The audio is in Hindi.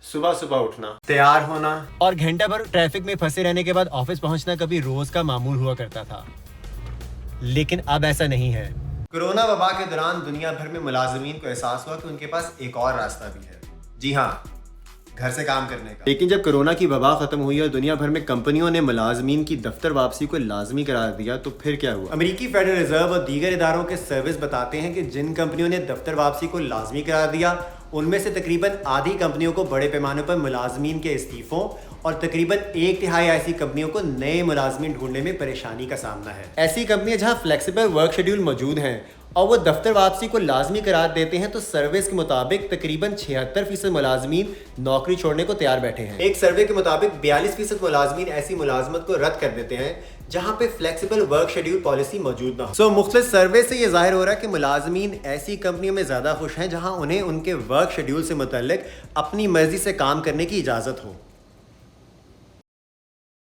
सुबह सुबह उठना, तैयार होना और घंटा भर ट्रैफिक में फंसे रहने के बाद ऑफिस पहुंचना कभी रोज का मामूल हुआ करता था, लेकिन अब ऐसा नहीं है। कोरोना वबा के दौरान दुनिया भर में मुलाजिमीन को एहसास हुआ कि उनके पास एक और रास्ता भी है। जी हाँ, घर से काम करने का। लेकिन जब कोरोना की वबा खत्म हुई और दुनिया भर में कंपनियों ने मुलाजमीन की दफ्तर वापसी को लाजमी करार दिया तो फिर क्या हुआ? अमेरिकी फेडरल रिजर्व और दीगर इदारों के सर्विस बताते हैं कि जिन कंपनियों ने दफ्तर वापसी को लाजमी करार दिया उनमें से तकरीबन आधी कंपनियों को बड़े पैमाने पर मुलाजमीन के इस्तीफों और तकरीबन 1/3 ऐसी कंपनियों को नए मुलाजमीन ढूंढने में परेशानी का सामना है। ऐसी कंपनियां जहां फ्लेक्सिबल वर्क शेड्यूल मौजूद हैं और वो दफ्तर वापसी को लाजमी करार देते हैं तो सर्विस के मुताबिक तकरीबन 76% मुलाजमीन नौकरी छोड़ने को तैयार बैठे हैं। एक सर्वे के मुताबिक 42% मुलाजमीन ऐसी मुलाजमत को रद्द कर देते हैं जहां पे फ्लेक्सिबल वर्क शेड्यूल पॉलिसी मौजूद ना हो। मुख्तलिफ सर्वे से ये जाहिर हो रहा है कि मुलाजमीन ऐसी कंपनियों में ज्यादा खुश हैं जहां उन्हें उनके वर्क शेड्यूल से मुतल्लिक अपनी मर्जी से काम करने की इजाजत हो।